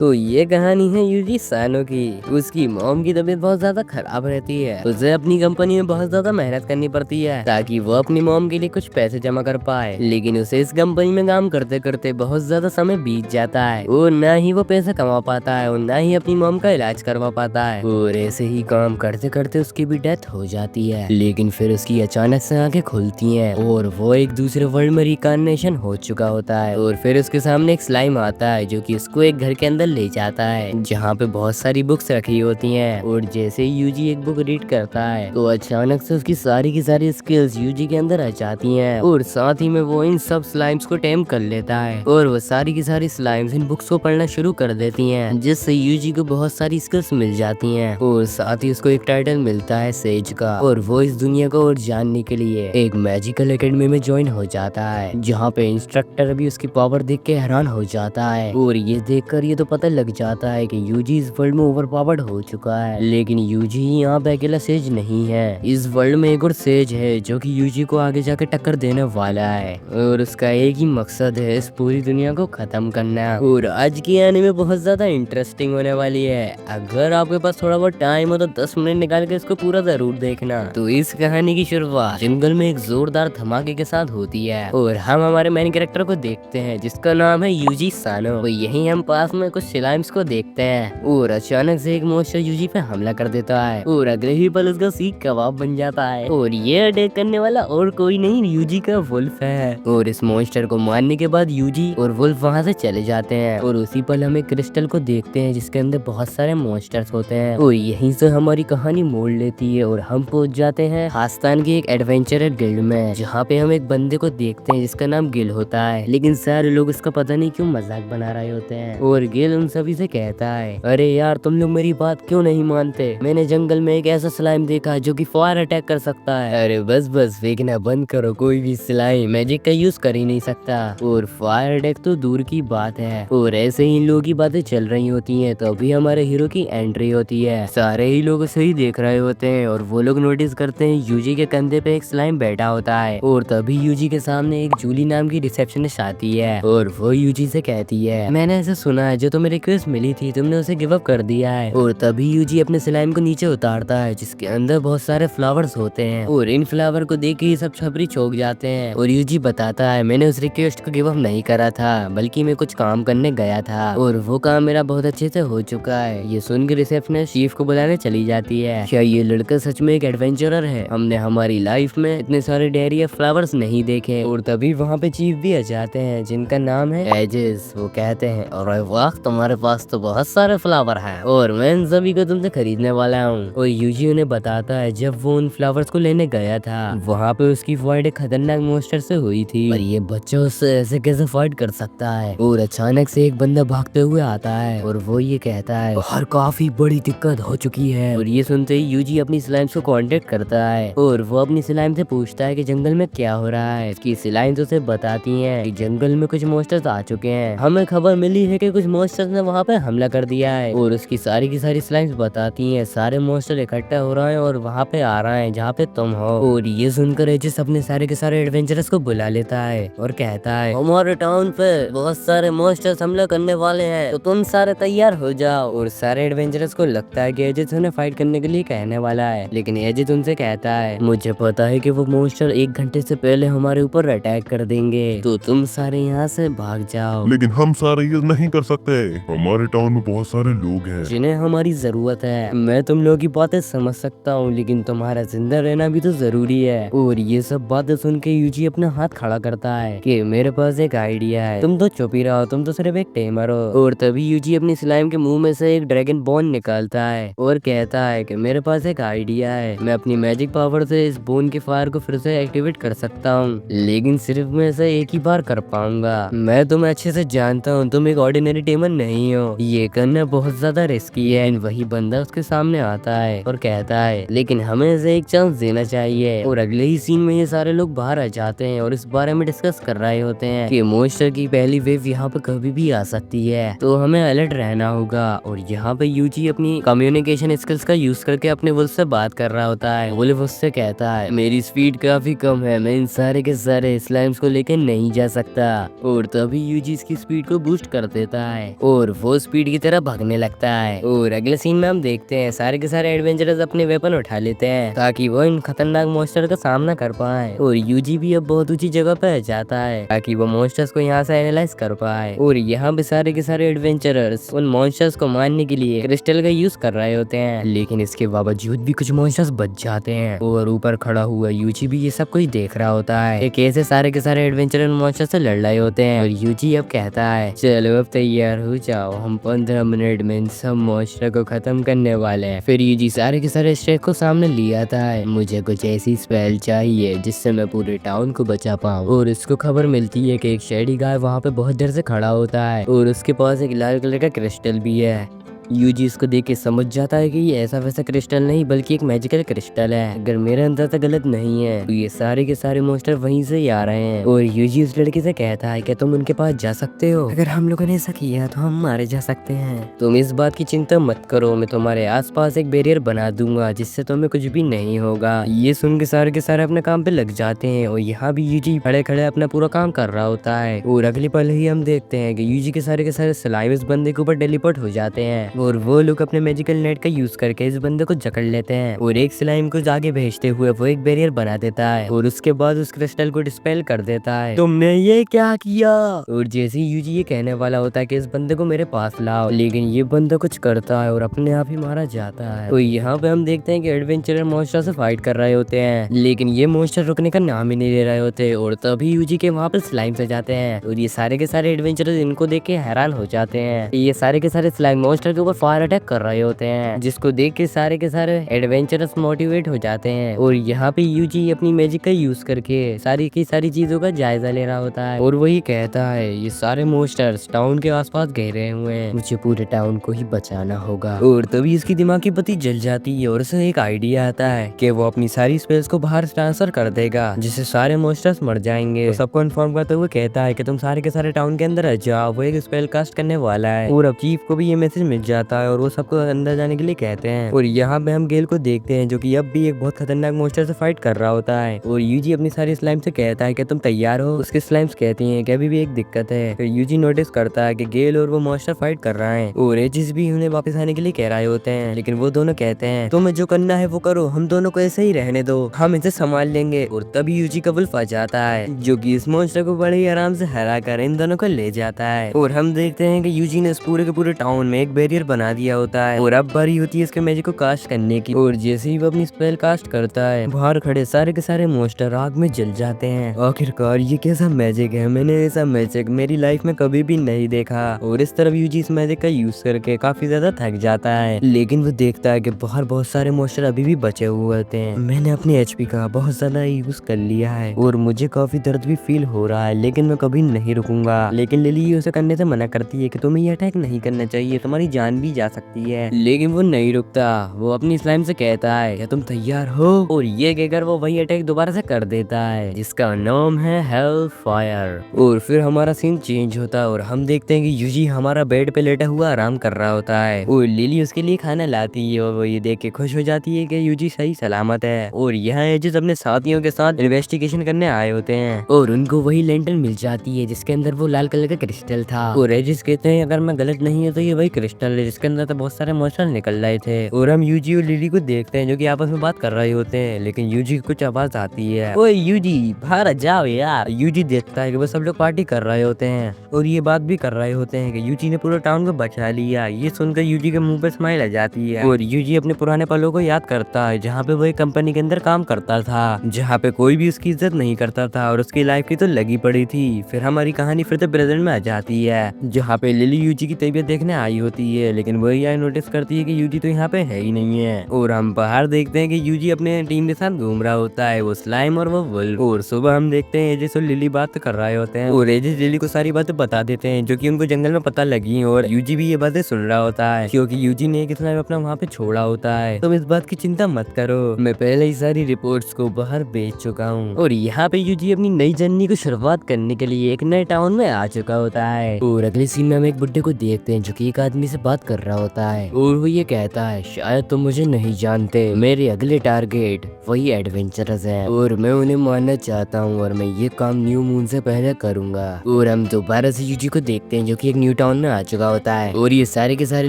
तो ये कहानी है यूजी सानो की। उसकी मॉम की तबीयत बहुत ज्यादा खराब रहती है। उसे अपनी कंपनी में बहुत ज्यादा मेहनत करनी पड़ती है ताकि वो अपनी मॉम के लिए कुछ पैसे जमा कर पाए। लेकिन उसे इस कंपनी में काम करते करते बहुत ज्यादा समय बीत जाता है और न ही वो पैसा कमा पाता है और न ही अपनी मॉम का इलाज करवा पाता है। और ऐसे ही काम करते करते उसकी भी डेथ हो जाती है। लेकिन फिर उसकी अचानक से आंखें खुलती हैं और वो एक दूसरे वर्ल्ड में रिकार्नेशन हो चुका होता है। और फिर उसके सामने एक स्लाइम आता है जो कि उसको एक घर के अंदर ले जाता है जहाँ पे बहुत सारी बुक्स रखी होती हैं। और जैसे ही यूजी एक बुक रीड करता है तो अचानक से उसकी सारी की सारी स्किल्स यूजी के अंदर आ जाती हैं और साथ ही में वो इन सब स्लाइम्स को टेम कर लेता है और वो सारी की सारी स्लाइम्स इन बुक्स को पढ़ना शुरू कर देती हैं जिससे यूजी को बहुत सारी स्किल्स मिल जाती हैं। और साथ ही उसको एक टाइटल मिलता है सेज का और वो इस दुनिया को और जानने के लिए एक मैजिकल एकेडमी में ज्वाइन हो जाता है जहाँ पे इंस्ट्रक्टर भी उसकी पावर देख के हैरान हो जाता है। और ये देखकर ये तो पता लग जाता है कि यूजी इस वर्ल्ड में ओवर पावर्ड हो चुका है। लेकिन यूजी यहाँ पे अकेला सेज नहीं है, इस वर्ल्ड में एक और सेज है जो कि यूजी को आगे जाके टक्कर देने वाला है और उसका एक ही मकसद है इस पूरी दुनिया को खत्म करना। और आज की एनीमे बहुत ज्यादा इंटरेस्टिंग होने वाली है। अगर आपके पास थोड़ा बहुत टाइम हो तो 10 मिनट निकाल के इसको पूरा जरूर देखना। तो इस कहानी की शुरुआत जंगल में एक जोरदार धमाके के साथ होती है और हम हमारे मेन कैरेक्टर को देखते हैं जिसका नाम है यूजी सानो। तो यही हम पास में कुछ स्लाइम्स को देखते हैं और अचानक से एक मॉन्स्टर यूजी पे हमला कर देता है और अगले ही पल उसका सीख कबाब बन जाता है। और ये अटैक करने वाला और कोई नहीं यूजी का वुल्फ है। और इस मॉन्स्टर को मारने के बाद यूजी और वुल्फ वहाँ से चले जाते हैं और उसी पल हम एक क्रिस्टल को देखते हैं जिसके अंदर बहुत सारे मॉन्स्टर्स होते हैं। और यहीं से हमारी कहानी मोड़ लेती है और हम पहुंच जाते हैं हास्तान की एक एडवेंचरर गिल्ड में जहाँ पे हम एक बंदे को देखते हैं जिसका नाम गिल होता है। लेकिन सारे लोग इसका पता नहीं क्यों मजाक बना रहे होते हैं और गिल उन सभी से कहता है, अरे यार तुम लोग मेरी बात क्यों नहीं मानते, मैंने जंगल में एक ऐसा स्लाइम देखा जो कि फायर अटैक कर सकता है। अरे बस बस फेंकना बंद करो, कोई भी स्लाइम मैजिक का यूज कर ही नहीं सकता और फायर अटैक तो दूर की बात है। और ऐसे ही इन लोगों की बातें चल रही होती हैं तो अभी हमारे हीरो की एंट्री होती है। सारे ही लोग उसे ही देख रहे होते हैं और वो लोग नोटिस करते हैं यूजी के कंधे पे एक स्लाइम बैठा होता है। और तभी यूजी के सामने एक जूली नाम की रिसेप्शनिस्ट आती है और वो यूजी से कहती है, मैंने ऐसा सुना है जो तुम्हें रिक्वेस्ट मिली थी तुमने उसे गिव अप कर दिया है। और तभी यूजी अपने स्लाइम को नीचे उतारता है जिसके अंदर बहुत सारे फ्लावर्स होते हैं और इन फ्लावर को देख के ही सब छपरी चौंक जाते हैं। और यूजी बताता है, मैंने उस रिक्वेस्ट को गिव अप नहीं करा था बल्कि मैं कुछ काम करने गया था और वो काम मेरा बहुत अच्छे से हो चुका है। ये सुनकर रिसेप्शनिस्ट चीफ को बुलाने चली जाती है, क्या ये लड़का सच में एक एडवेंचरर है, हमने हमारी लाइफ में इतने सारे डेयरी फ्लावर्स नहीं देखे। और तभी वहाँ पे चीफ भी आ जाते हैं जिनका नाम है एजेस। वो कहते हैं, अरे वाह तुम्हारे पास तो बहुत सारे फ्लावर हैं और मैं इन सभी को तुमसे खरीदने वाला हूँ। और यूजी उन्हें बताता है जब वो उन फ्लावर्स को लेने गया था वहाँ पे उसकी फाइट एक खतरनाक मॉन्स्टर से हुई थी और ये बच्चा उससे ऐसे कैसे फाइट कर सकता है। और अचानक से एक बंदा भागते हुए आता है और वो ये कहता है, बाहर काफी बड़ी दिक्कत हो चुकी है। और ये सुनते ही यूजी अपनी स्लाइम्स को कांटेक्ट करता है और वो अपनी स्लाइम से पूछता है कि जंगल में क्या हो रहा है। इसकी स्लाइम्स उसे बताती हैं कि जंगल में कुछ मॉन्स्टर्स आ चुके हैं, हमें खबर मिली है कि कुछ मॉन्स्टर्स ने वहाँ पे हमला कर दिया है। और उसकी सारी की सारी स्लाइम्स बताती हैं सारे मॉन्स्टर इकट्ठा हो रहे हैं और वहाँ पे आ रहे हैं जहाँ पे तुम हो। और ये सुनकर एजिस अपने सारे के सारे एडवेंचरर्स को बुला लेता है और कहता है, हमारे टाउन पे बहुत सारे मॉन्स्टर्स हमला करने वाले हैं तो तुम सारे तैयार हो जाओ। और सारे एडवेंचरर्स को लगता है कि एजिस उन्हें फाइट करने के लिए कहने वाला है, लेकिन एजिस उनसे कहता है, मुझे पता है कि वो मॉन्स्टर 1 घंटे से पहले हमारे ऊपर अटैक कर देंगे तो तुम सारे यहाँ से भाग जाओ। लेकिन हम सारे ये नहीं कर सकते, हमारे टाउन में बहुत सारे लोग हैं जिन्हें हमारी जरूरत है। मैं तुम लोगों की बातें समझ सकता हूँ लेकिन तुम्हारा जिंदा रहना भी तो जरूरी है। और ये सब बातें सुन के यूजी अपना हाथ खड़ा करता है कि मेरे पास एक आइडिया है, तुम तो चुप ही रहो, तुम तो सिर्फ एक टेमर हो। और तभी यूजी अपनी स्लाइम के मुंह में से एक ड्रैगन बोन निकालता है और कहता है कि मेरे पास एक आइडिया है, मैं अपनी मैजिक पावर से इस बोन के फायर को फिर से एक्टिवेट कर सकता हूँ, लेकिन सिर्फ मैं इसे एक ही बार कर पाऊंगा। मैं तुम्हें अच्छे से जानता हूँ, तुम एक ऑर्डिनरी टेमर नहीं हो, ये करना बहुत ज्यादा रिस्की है। वही बंदा उसके सामने आता है और कहता है, लेकिन हमें इसे एक चांस देना चाहिए। और अगले ही सीन में ये सारे लोग बाहर आ जाते हैं और इस बारे में डिस्कस कर रहे होते हैं कि मॉन्स्टर की पहली वेव यहाँ पे कभी भी आ सकती है तो हमें अलर्ट रहना होगा। और यहाँ पे यूजी अपनी कम्युनिकेशन स्किल्स का यूज करके अपने वुल्फ से बात कर रहा होता है। वुल्फ उससे कहता है, मेरी स्पीड काफी कम है, मैं इन सारे के सारे स्लाइम्स को लेकर नहीं जा सकता। और तभी यूजी इसकी स्पीड को बूस्ट कर देता है और वो स्पीड की तरह भागने लगता है। और अगले सीन में हम देखते हैं सारे के सारे एडवेंचरर्स अपने वेपन उठा लेते हैं ताकि वो इन खतरनाक मॉन्स्टर का सामना कर पाए। और यूजी भी अब बहुत ऊंची जगह पे जाता है ताकि वो मॉन्स्टर्स को यहाँ से एनालाइज कर पाए। और यहाँ पे सारे के सारे एडवेंचरर्स उन मॉन्स्टर्स को मारने के लिए क्रिस्टल का यूज कर रहे होते हैं, लेकिन इसके बावजूद भी कुछ मॉन्स्टर्स बच जाते हैं। और ऊपर खड़ा हुआ यूजी भी ये सब कुछ देख रहा होता है कि कैसे सारे के सारे एडवेंचरर मॉन्स्टर से लड़ रहे होते हैं। और यूजी अब कहता है चलो अब तैयार हो जाओ, हम 15 मिनट में इन सब मॉन्स्टर को खत्म करने वाले हैं। फिर यूजी सारे के सारे स्टेट को सामने ले आता है। मुझे कुछ ऐसी स्पेल चाहिए जिससे मैं पूरे टाउन को बचा पाऊँ। और इसको खबर मिलती है कि एक शेडी गाय वहाँ पे बहुत देर से खड़ा होता है और उसके पास एक लाल कलर का क्रिस्टल भी है। यूजी इसको देख के समझ जाता है कि ये ऐसा वैसा क्रिस्टल नहीं बल्कि एक मैजिकल क्रिस्टल है। अगर मेरा अंदाजा गलत नहीं है तो ये सारे के सारे मॉन्स्टर वहीं से ही आ रहे हैं। और यूजी उस लड़के से कहता है कि तुम उनके पास जा सकते हो, अगर हम लोगों ने ऐसा किया तो हम मारे जा सकते हैं। तुम इस बात की चिंता मत करो, मैं तुम्हारे आसपास एक बैरियर बना दूंगा जिससे तुम्हें कुछ भी नहीं होगा। ये सुन के सारे अपने काम पे लग जाते हैं। और यहाँ भी यूजी खड़े खड़े अपना पूरा काम कर रहा होता है। और अगले पल ही हम देखते हैं कि यूजी के सारे स्लाइम इस बंदे के ऊपर टेलीपोर्ट हो जाते हैं। और वो लोग अपने मैजिकल नेट का यूज करके इस बंदे को जकड़ लेते हैं। और एक स्लाइम को आगे भेजते हुए वो एक बैरियर बना देता है और उसके बाद उस क्रिस्टल को डिस्पेल कर देता है। तुमने ये क्या किया? और जैसे ही यूजी ये कहने वाला होता है कि इस बंदे को मेरे पास लाओ, लेकिन ये बंदा कुछ करता है और अपने आप ही मारा जाता है। तो यहाँ पे हम देखते हैं कि एडवेंचरर मॉन्स्टर से फाइट कर रहे होते हैं, लेकिन ये मॉन्स्टर रुकने का नाम ही नहीं ले रहे होते। और तभी यूजी के वहाँ पे स्लाइम से जाते हैं और ये सारे के सारे एडवेंचरर इनको देख के हैरान हो जाते हैं। ये सारे के सारे स्लाइम मॉन्स्टर के ऊपर फायर अटैक कर रहे होते हैं, जिसको देख के सारे एडवेंचरर्स मोटिवेट हो जाते हैं। और यहाँ पे यूजी अपनी मैजिक का यूज करके सारी की सारी चीजों का जायजा ले रहा होता है। और वही कहता है ये सारे मॉन्स्टर्स टाउन के आसपास घेरे हुए हैं, मुझे पूरे टाउन को ही बचाना होगा। और तभी इसकी दिमाग की बत्ती जल जाती है और उसे एक आइडिया आता है कि वो अपनी सारी स्पेल्स को बाहर ट्रांसफर कर देगा जिससे सारे मॉन्स्टर्स मर जाएंगे। तो सबको इन्फॉर्म करते हुए कहता है कि तुम सारे के सारे टाउन के अंदर आ जाओ, वो एक स्पेल कास्ट करने वाला है। और अब चीफ को भी ये मैसेज मिल जाता है और वो सबको अंदर जाने के लिए कहते हैं। और यहाँ पे हम गेल को देखते हैं जो कि अब भी एक बहुत खतरनाक मॉन्स्टर से फाइट कर रहा होता है। और यूजी अपनी सारी स्लाइम से कहता है कि तुम तैयार हो। उसके स्लाइम्स कहती हैं कि अभी भी एक दिक्कत है। फिर यूजी नोटिस करता है कि गेल और वो मॉन्स्टर फाइट कर रहा है और एजिस भी उन्हें वापस आने के लिए कह रहे होते हैं, लेकिन वो दोनों कहते हैं तुम्हें जो करना है वो करो, हम दोनों को ऐसे ही रहने दो, हम इसे संभाल लेंगे। और तभी यूजी का वुल्फ आ जाता है जो कि इस मॉन्स्टर को बड़े ही आराम से हरा कर इन दोनों को ले जाता है। और हम देखते हैं कि यूजी ने इस पूरे के पूरे टाउन में एक बैरियर बना दिया होता है और अब बारी होती है इसके मैजिक को कास्ट करने की। और जैसे ही वो अपनी स्पेल कास्ट करता है बाहर खड़े सारे के सारे मॉन्स्टर आग में जल जाते हैं। आखिरकार ये कैसा मैजिक है, मैंने ऐसा मैजिक मेरी लाइफ में कभी भी नहीं देखा। और इस तरफ यूजी इस मैजिक का यूज करके काफी ज्यादा थक जाता है, लेकिन वो देखता है कि बाहर बहुत सारे मॉन्स्टर अभी भी बचे हुए होते हैं। मैंने अपने एचपी का बहुत ज्यादा यूज कर लिया है और मुझे काफी दर्द भी फील हो रहा है, लेकिन मैं कभी नहीं रुकूंगा। लेकिन लिली उसे करने से मना करती है कि तुम्हें ये अटैक नहीं करना चाहिए, तुम्हारी जान भी जा सकती है। लेकिन वो नहीं रुकता, वो अपनी स्लाइम से कहता है क्या तुम तैयार हो? और ये कहकर वो वही अटैक दोबारा से कर देता है जिसका नाम है हेल फायर। और फिर हमारा सीन चेंज होता है और हम देखते हैं कि यूजी हमारा बेड पे लेटा हुआ आराम कर रहा होता है और लिली उसके लिए खाना लाती है और वो ये देख के खुश हो जाती है कि यूजी सही सलामत है। और यहाँ एजिस अपने साथियों के साथ इन्वेस्टिगेशन करने आए होते हैं और उनको वही लैंटर्न मिल जाती है जिसके अंदर वो लाल कलर का क्रिस्टल था। और एजिस कहते हैं अगर मैं गलत नहीं है तो ये वही क्रिस्टल है जिसके अंदर तो बहुत सारे मॉन्स्टर निकल रहे थे। और हम यूजी और लिली को देखते हैं जो कि आपस में बात कर रहे होते हैं, लेकिन यूजी की कुछ आवाज आती है, ओए यूजी बाहर आ जाओ यार। यूजी देखता है कि वो सब लोग पार्टी कर रहे होते हैं और ये बात भी कर रहे होते हैं कि यूजी ने पूरे टाउन को बचा लिया। ये सुनकर यूजी के मुंह पे स्माइल आ जाती है और यूजी अपने पुराने पलों को याद करता है जहाँ पे वो एक कंपनी के अंदर काम करता था, जहाँ पे कोई भी उसकी इज्जत नहीं करता था और उसकी लाइफ की तो लगी पड़ी थी। फिर हमारी कहानी फिर से प्रेजेंट में आ जाती है जहाँ पे लिली यूजी की तबीयत देखने आई होती है, लेकिन वो यह नोटिस करती है कि यूजी तो यहाँ पे है ही नहीं है। और हम बाहर देखते हैं कि यूजी अपने टीम के साथ घूम रहा होता है, वो स्लाइम और वो वुल्फ। और सुबह हम देखते हैं एजिस और लिली बात कर रहे होते हैं और एजिस लिली को सारी बातें बता देते हैं जो कि उनको जंगल में पता लगी और यूजी भी ये बातें सुन रहा होता है क्योंकि यूजी ने एक स्लाइम अपना वहाँ पे छोड़ा होता है। तुम इस बात की चिंता मत करो, मैं पहले ही सारी रिपोर्ट्स को बाहर भेज चुका हूँ। और यहाँ पे यूजी अपनी नई जर्नी को शुरुआत करने के लिए एक नए टाउन में आ चुका होता है। और अगले सीन में हम एक बुड्ढे को देखते हैं जो कि एक आदमी से बात बात कर रहा होता है और वो ये कहता है शायद तुम मुझे नहीं जानते, मेरे अगले टारगेट वही एडवेंचरस हैं और मैं उन्हें मारना चाहता हूँ और मैं ये काम न्यू मून से पहले करूंगा। और हम दोबारा से यूजी को देखते हैं जो कि एक न्यू टाउन में आ चुका होता है और ये सारे के सारे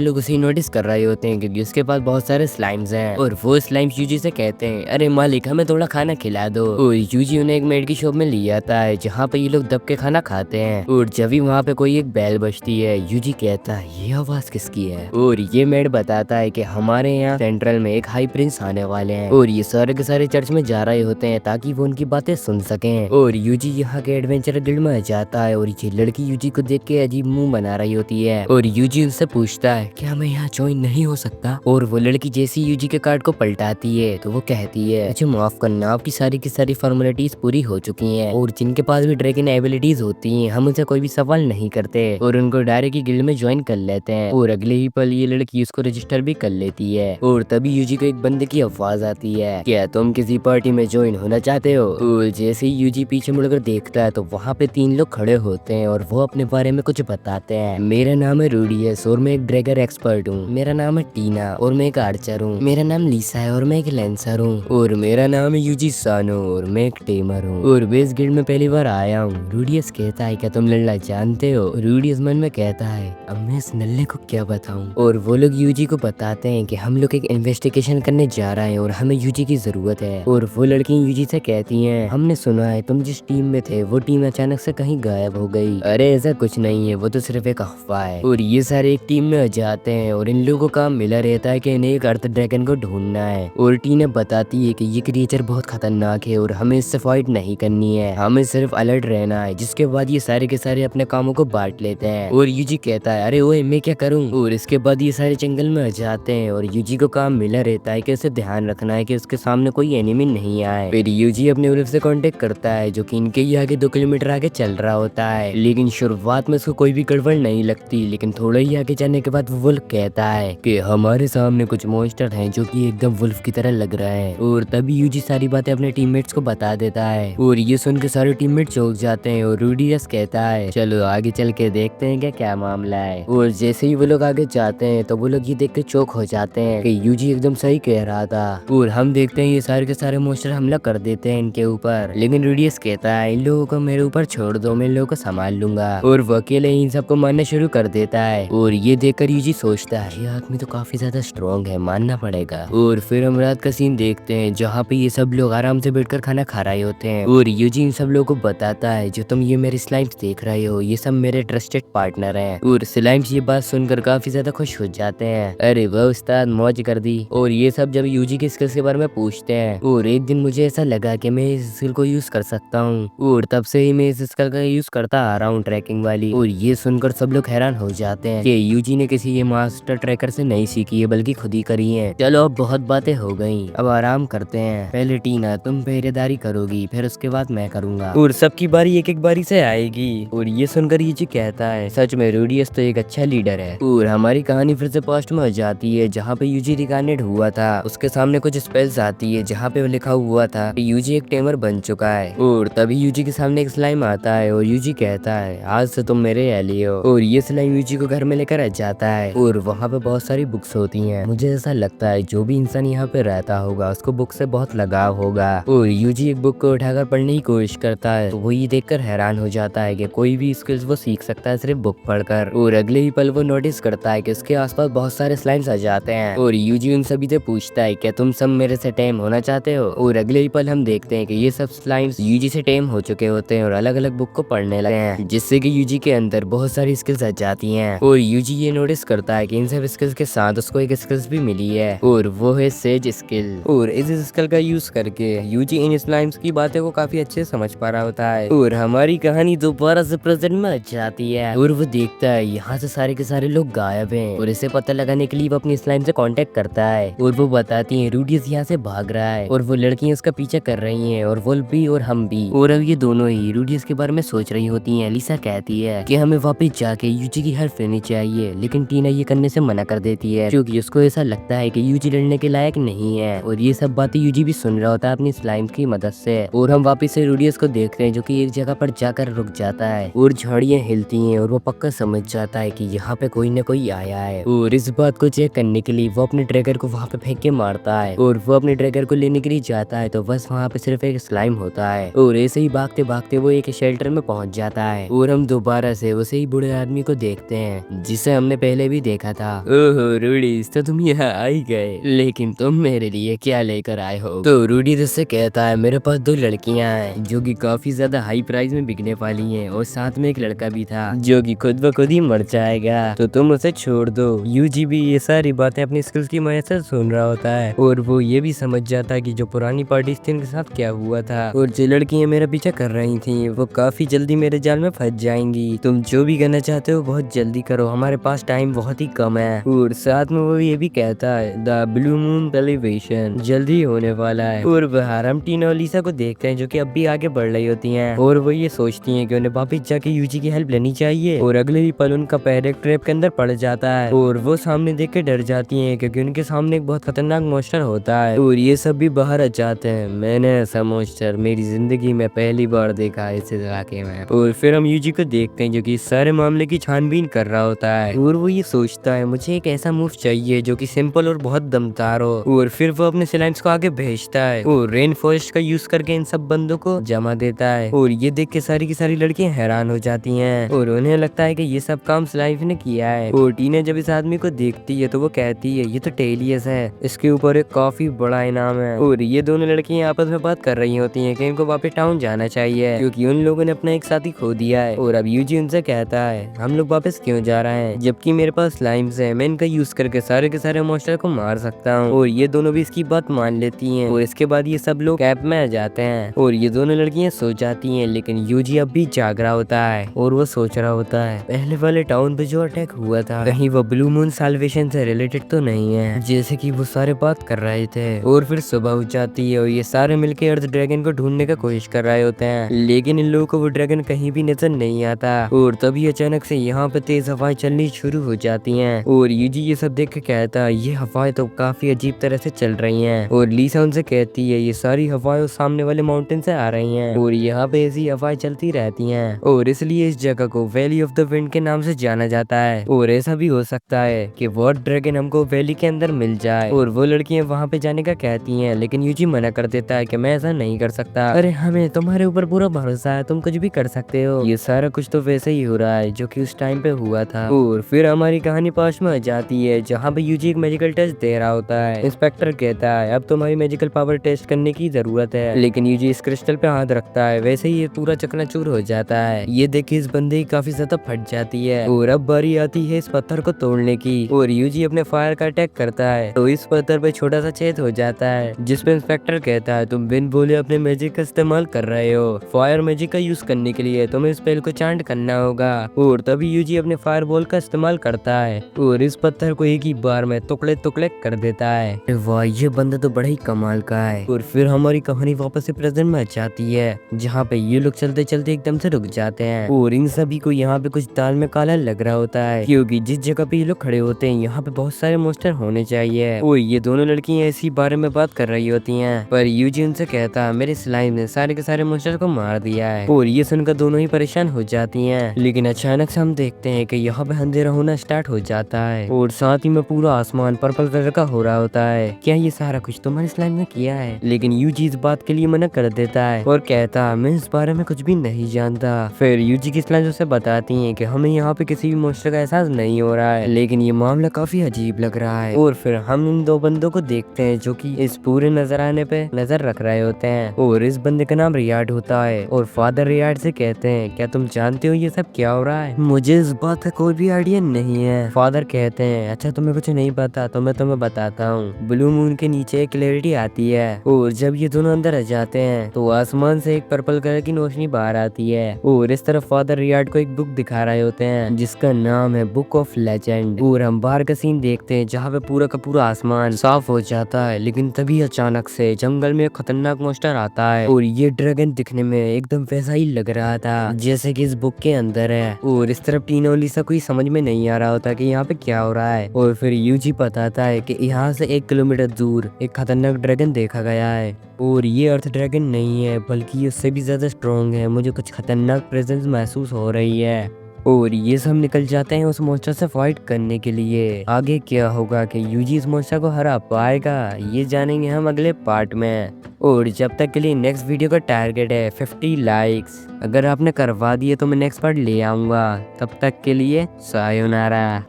लोग उसे नोटिस कर रहे होते हैं क्योंकि उसके पास बहुत सारे स्लाइम्स हैं और वो स्लाइम्स यूजी से कहते हैं अरे मालिक हमें थोड़ा खाना खिला दो। और यूजी उन्हें एक मेड की शॉप में ले आता है जहाँ पे ये लोग दब के खाना खाते हैं और जब भी वहाँ पे कोई एक बैल बजती है यूजी कहता है ये आवाज किसकी है और ये मेड बताता है कि हमारे यहाँ सेंट्रल में एक हाई प्रिंस आने वाले हैं और ये सारे के सारे चर्च में जा रहे होते हैं ताकि वो उनकी बातें सुन सकें। और यूजी यहाँ के एडवेंचर गिल्ड में आ जाता है और ये लड़की यूजी को देख के अजीब मुंह बना रही होती है और यूजी उनसे पूछता है क्या मैं यहाँ ज्वाइन नहीं हो सकता। और वो लड़की जैसी यूजी के कार्ड को पलटाती है तो वो कहती है मुझे माफ करना, आपकी सारी की सारी फॉर्मेलिटीज पूरी हो चुकी हैं और जिनके पास भी ड्रैगन एबिलिटीज होती हैं हम उनसे कोई भी सवाल नहीं करते और उनको डायरेक्ट ही गिल्ड में ज्वाइन कर लेते हैं। और अगले ही पल ये लड़की उसको रजिस्टर भी कर लेती है और तभी यूजी को एक बंदे की आवाज आती है क्या तुम किसी पार्टी में ज्वाइन होना चाहते हो। और जैसे ही यूजी पीछे मुड़कर देखता है तो वहाँ पे 3 लोग खड़े होते हैं और वो अपने बारे में कुछ बताते हैं। मेरा नाम है रूडियस और मैं एक ड्रैगर एक्सपर्ट हूँ। मेरा नाम है टीना और मैं एक आर्चर हूँ। मेरा नाम लीसा है और मैं एक लेंसर हूँ। और मेरा नाम है यूजी सानो और मैं एक टेमर हूँ और बेस गिल्ड में पहली बार आया हूँ। रूडियस कहता है क्या तुम लड़ना जानते हो। रूडियस मन में कहता है अब मैं इस नल्ले को क्या बताऊँ। और वो लोग यूजी को बताते हैं कि हम लोग एक इन्वेस्टिगेशन करने जा रहे हैं और हमें यूजी की जरूरत है। और वो लड़की यूजी से कहती हैं हमने सुना है तुम जिस टीम में थे वो टीम अचानक से कहीं गायब हो गई। अरे ऐसा कुछ नहीं है, वो तो सिर्फ एक अफवाह है। और ये सारे एक टीम में आ जाते हैं और इन लोगों का मिला रहता है कि इन्हें एक अर्थ ड्रैगन को ढूंढना है। और टीना बताती है कि ये क्रिएचर बहुत खतरनाक है और हमें इससे फाइट नहीं करनी है, हमें सिर्फ अलर्ट रहना है। जिसके बाद ये सारे के सारे अपने कामों को बांट लेते हैं। और यूजी कहता है अरे ओए मैं क्या करूं। और इसके बाद ये सारे जंगल में आ जाते हैं और यूजी को काम मिला रहता है कि उसे ध्यान रखना है कि उसके सामने कोई एनिमी नहीं आए। फिर यूजी अपने वुल्फ से कांटेक्ट करता है जो कि इनके ही आगे 2 किलोमीटर आगे चल रहा होता है। लेकिन शुरुआत में उसको कोई भी गड़बड़ नहीं लगती, लेकिन थोड़ा ही आगे जाने के बाद वो वुल्फ कहता है कि हमारे सामने कुछ मॉन्स्टर हैं जो कि एकदम वुल्फ की तरह लग रहा है। और तभी यूजी सारी बातें अपने टीममेट्स को बता देता है और ये सुन के सारे टीममेट चौंक जाते हैं। और रूडियस कहता है चलो आगे चल के देखते हैं क्या मामला है। और जैसे ही वो लोग आगे जाते हैं तो वो लोग ये देख के चौंक हो जाते हैं कि यूजी एकदम सही कह रहा था। और हम देखते हैं ये सारे के सारे मॉन्स्टर हमला कर देते हैं इनके ऊपर। लेकिन रूडियस कहता है इन लोगों को मेरे ऊपर छोड़ दो, मैं इन लोगों को संभाल लूंगा। और वो अकेले इन सबको मारना शुरू कर देता है। और ये देखकर यूजी सोचता है ये आदमी तो काफी ज्यादा स्ट्रॉन्ग है, मानना पड़ेगा। और फिर हम रात का सीन देखते हैं जहाँ पे ये सब लोग आराम से बैठकर खाना खा रहे होते हैं। और यूजी इन सब लोगों को बताता है जो तुम ये मेरे स्लाइम्स देख रहे हो ये सब मेरे ट्रस्टेड पार्टनर हैं। और स्लाइम्स ये बात सुनकर काफी ज्यादा खुश हो जाते हैं। अरे वाह उस्ताद मौज कर दी। और ये सब जब यूजी के स्किल्स के बारे में पूछते हैं और एक दिन मुझे ऐसा लगा कि मैं इस स्किल को यूज कर सकता हूँ और तब से ही मैं इस स्किल का यूज करता आ रहा हूँ ट्रैकिंग वाली। और ये सुनकर सब लोग हैरान हो जाते हैं कि यूजी ने किसी ये मास्टर ट्रैकर से नहीं सीखी है बल्कि खुद ही करी है। चलो अब बहुत बातें हो गई, अब आराम करते हैं। पहले टीना तुम पहरेदारी करोगी, फिर उसके बाद मैं करूंगा और सबकी बारी एक एक बारी से आएगी। और ये सुनकर यूजी कहता है सच में रूडियस तो एक अच्छा लीडर है। और हमारी कहानी फिर से पास्ट में आ जाती है जहाँ पे यूजी रिकार्नेट हुआ था। उसके सामने कुछ स्पेल्स आती है जहाँ पे लिखा हुआ था कि यूजी एक टेमर बन चुका है। और तभी यूजी के सामने एक स्लाइम आता है और यूजी कहता है आज से तुम मेरे एली हो। और ये स्लाइम यूजी को घर में लेकर आ जाता है और वहाँ पे बहुत सारी बुक्स होती हैं। मुझे ऐसा लगता है जो भी इंसान यहाँ पे रहता होगा उसको बुक से बहुत लगाव होगा। और यूजी एक बुक को उठाकर पढ़ने की कोशिश करता है तो वो ये देखकर हैरान हो जाता है कि कोई भी स्किल्स वो सीख सकता है सिर्फ बुक पढ़कर। और अगले ही पल वो नोटिस करता है कि उसके आसपास बहुत सारे स्लाइम्स आ जाते हैं। और यूजी उन सभी से पूछता है क्या तुम सब मेरे से टेम होना चाहते हो। और अगले ही पल हम देखते हैं कि ये सब स्लाइम्स यूजी से टेम हो चुके होते हैं और अलग अलग बुक को पढ़ने लगे हैं जिससे कि यूजी के अंदर बहुत सारी स्किल्स आ जाती हैं। और यूजी ये नोटिस करता है कि इन सब स्किल्स के साथ उसको एक स्किल्स भी मिली है और वो है सेज स्किल। और इस स्किल का यूज करके यूजी इन स्लाइम्स की बातें को काफी अच्छे समझ पा रहा होता है। और हमारी कहानी दोबारा से प्रेजेंट में आ जाती है और वो देखता है यहाँ से सारे के सारे लोग गायब हैं। और इसे पता लगाने के लिए वो अपनी स्लाइम से कांटेक्ट करता है और वो बताती है रूडियस यहाँ से भाग रहा है और वो लड़कियां उसका पीछा कर रही हैं और वुल्फ भी और हम भी। और अब ये दोनों ही रूडियस के बारे में सोच रही होती हैं। लिसा कहती है कि हमें वापस जाके यूजी की हेल्प लेनी चाहिए, लेकिन टीना ये करने से मना कर देती है क्योंकि उसको ऐसा लगता है कि यूजी लड़ने के लायक नहीं है। और ये सब बातें यूजी भी सुन रहा होता है अपनी स्लाइम की मदद से। और हम वापस से रूडियस को देखते हैं जो कि एक जगह पर जाकर रुक जाता है और झाड़ियां हिलती हैं और वो पक्का समझ जाता है कि यहाँ पे कोई न कोई कोई आया है। और इस बात को चेक करने के लिए वो अपने ड्रैगन को वहाँ पे फेंक के मारता है और वो अपने ड्रैगन को लेने के लिए जाता है तो बस वहाँ पे सिर्फ एक स्लाइम होता है। और ऐसे ही भागते भागते वो एक शेल्टर में पहुंच जाता है और हम दोबारा से उसे ही बूढ़े आदमी को देखते हैं जिसे हमने पहले भी देखा था। ओहो रूडीज, तो तुम यहाँ आ ही गए, लेकिन तुम मेरे लिए क्या लेकर आए हो? तो रूडी उससे कहता है मेरे पास 2 लड़कियां हैं जो कि काफी ज्यादा हाई प्राइस में बिकने वाली हैं और साथ में एक लड़का भी था जो कि खुद ब खुद ही मर जाएगा, तो तुम उसे छोड़ दो। यूजी भी ये सारी बातें अपनी स्किल्स की मदद से सुन रहा होता है और वो ये भी समझ जाता है कि जो पुरानी पार्टी थी उनके साथ क्या हुआ था और जो लड़कियां मेरा पीछा कर रही थी वो काफी जल्दी मेरे जाल में फंस जाएंगी। तुम जो भी करना चाहते हो बहुत जल्दी करो, हमारे पास टाइम बहुत ही कम है। और साथ में वो ये भी कहता है द ब्लू मून सेलिब्रेशन जल्दी होने वाला है। और बाहर हम टीना और लीसा को देखते हैं जो कि अब भी आगे बढ़ रही होती हैं और वो ये सोचती हैं कि उन्हें वापस जाके यूजी की हेल्प लेनी चाहिए। और अगले ही पल उनका पैर एक ट्रैप के अंदर पड़ जाता है और वो सामने देख के डर जाती हैं क्योंकि उनके सामने एक बहुत खतरनाक मॉन्स्टर होता है और ये सब भी बाहर आ जाते हैं। मैंने ऐसा मॉन्स्टर मेरी जिंदगी में पहली बार देखा है इस इलाके में। और फिर हम यूजी को देखते हैं जो कि सारे मामले की छानबीन कर रहा होता है और वो ये सोचता है मुझे एक ऐसा मूव चाहिए जो कि सिंपल और बहुत दमदार हो। और फिर वो अपने स्लाइम्स को आगे भेजता है और रेन फॉरेस्ट का यूज करके इन सब बंदों को जमा देता है। और ये देख के सारी की सारी लड़कियां हैरान हो जाती हैं और उन्हें लगता है कि ये सब काम स्लाइम ने किया है। और टीना जब इस आदमी को देखती है तो वो कहती है ये तो टेलियस है, इसके ऊपर एक काफी बड़ा इनाम है। और ये दोनों लड़कियां आपस में बात कर रही होती हैं कि इनको वापस टाउन जाना चाहिए क्योंकि उन लोगों ने अपना एक साथी खो दिया है। और अब यूजी उनसे कहता है हम लोग वापस क्यों जा रहे हैं जबकि मेरे पास स्लाइम्स है, मैं इनका यूज करके सारे के सारे मॉन्स्टर को मार सकता हूँ। और ये दोनों भी इसकी बात मान लेती हैं और इसके बाद ये सब लोग कैंप में आ जाते हैं और ये दोनों लड़कियां सो जाती हैं। लेकिन यूजी अब भी जाग रहा होता है और वो सोच रहा होता है पहले वाले टाउन पे जो अटैक हुआ था कहीं वो ब्लू मून साल्वेशन से रिलेटेड तो नहीं है जैसे कि वो सारे बात कर रहे थे। और फिर सुबह हो जाती है और ये सारे मिलके अर्थ ड्रैगन को ढूंढने का कोशिश कर रहे होते हैं लेकिन इन लोगों को वो ड्रैगन कहीं भी नजर नहीं आता। और तभी अचानक से यहाँ पे तेज हवाएं चलनी शुरू हो जाती हैं और यूजी ये सब देख के कहता है ये हवाएं तो काफी अजीब तरह से चल रही हैं। और लीसा उनसे कहती है ये सारी हवाएं उस सामने वाले माउंटेन से आ रही हैं और यहाँ पे ऐसी हवाएं चलती रहती हैं और इसलिए इस जगह को वैली ऑफ द विंड के नाम से जाना जाता है। और ऐसा भी हो सकता है कि वॉर ड्रैगन हमको वैली के अंदर मिल जाए। और वो लड़कियां वहाँ पे जाने का कहती हैं लेकिन यूजी मना कर देता है कि मैं ऐसा नहीं कर सकता, अरे हमें तुम्हारे ऊपर पूरा भरोसा है, तुम कुछ भी कर सकते हो, ये सारा कुछ तो वैसे ही हो रहा है जो कि उस टाइम पे हुआ था। और फिर हमारी कहानी पास में आ जाती है जहाँ पे यूजी एक मेडिकल टेस्ट दे रहा होता है। इंस्पेक्टर कहता है अब तुम्हारी मेडिकल पावर टेस्ट करने की जरूरत है, लेकिन यूजी इस क्रिस्टल पे हाथ रखता है वैसे ही ये पूरा चकनाचूर हो जाता है। ये देख के इस बंदे की काफी ज्यादा फट जाती है और अब बारी आती है इस पत्थर को तोड़ने की और यूजी अपने फायर का अटैक करता है तो इस पत्थर पे छोटा सा छेद हो जाता है जिसपे इंस्पेक्टर कहता है तुम बिन बोले अपने मैजिक का इस्तेमाल कर रहे हो, फायर मैजिक का यूज करने के लिए तुम्हें स्पेल को चांट करना होगा। और तभी यूजी अपने फायर बॉल का इस्तेमाल करता है और इस पत्थर को एक ही बार में टुकड़े टुकड़े कर देता है। वाह ये बंदा तो बड़ा ही कमाल का है। और फिर हमारी कहानी वापस से प्रेजेंट में आ जाती है जहाँ पे ये लोग चलते चलते एकदम से रुक जाते हैं और इन सभी को यहाँ पे कुछ दाल में काला लग रहा होता है क्योंकि जिस जगह पे ये लोग खड़े होते हैं यहाँ पे बहुत सारे मॉन्स्टर होने चाहिए। और ये दोनों लड़कियां इसी बारे में बात कर रही होती हैं पर यूजी उनसे कहता है मेरे स्लाइम ने सारे के सारे मॉन्स्टर को मार दिया है। और ये सुनकर दोनों ही परेशान हो जाती हैं लेकिन अचानक से हम देखते हैं कि यहाँ पे अंधेरा होना स्टार्ट हो जाता है और साथ ही में पूरा आसमान पर्पल कलर का हो रहा होता है। क्या ये सारा कुछ तुम्हारे स्लाइम ने किया है? लेकिन यूजी इस बात के लिए मना कर देता है और कहता है मैं इस बारे में कुछ भी नहीं जानता। फिर यूजी की स्लाइम उसे बताती हैं कि हमें यहाँ पे किसी भी मॉन्स्टर का एहसास नहीं हो रहा है लेकिन ये मामला काफी अजीब लग रहा है। और फिर हम इन दो बंदों को देखते हैं जो कि इस पूरे नजराने पे नजर रख रहे होते हैं और इस बंदे का नाम रियार्ड होता है। और फादर रियार्ड से कहते हैं क्या तुम जानते हो ये सब क्या हो रहा है? मुझे इस बात का कोई भी आइडिया नहीं है। फादर कहते हैं अच्छा तुम्हें कुछ नहीं पता तो मैं तुम्हें बताता हूँ। ब्लू मून के नीचे क्लैरिटी आती है और जब ये दोनों अंदर आ जाते हैं तो आसमान से एक पर्पल कलर की रोशनी बाहर आती है और इस तरफ फादर रियार्ड को एक बुक दिखा रहे होते हैं जिसका नाम है बुक ऑफ लेजेंड। और हम बाहर का सीन देखते हैं जहाँ पे पूरा का पूरा आसमान साफ हो जाता है लेकिन तभी अचानक से जंगल में एक खतरनाक मॉन्स्टर आता है और ये ड्रैगन दिखने में एकदम वैसा ही लग रहा था जैसे कि इस बुक के अंदर है। और इस तरफ टीना और लीसा कोई समझ में नहीं आ रहा होता कि यहाँ पे क्या हो रहा है। और फिर यूजी बताता है कि यहाँ से 1 किलोमीटर दूर एक खतरनाक ड्रैगन देखा गया है और ये अर्थ ड्रैगन नहीं है बल्कि ये उससे भी ज्यादा स्ट्रॉन्ग है, मुझे कुछ खतरनाक प्रेजेंस महसूस हो रही है। और ये सब निकल जाते हैं उस मॉन्स्टर से फाइट करने के लिए। आगे क्या होगा कि यूजी इस मॉन्स्टर को हरा पाएगा, ये जानेंगे हम अगले पार्ट में। और जब तक के लिए नेक्स्ट वीडियो का टारगेट है 50 लाइक्स। अगर आपने करवा दिए तो मैं नेक्स्ट पार्ट ले आऊंगा। तब तक के लिए सायोनारा।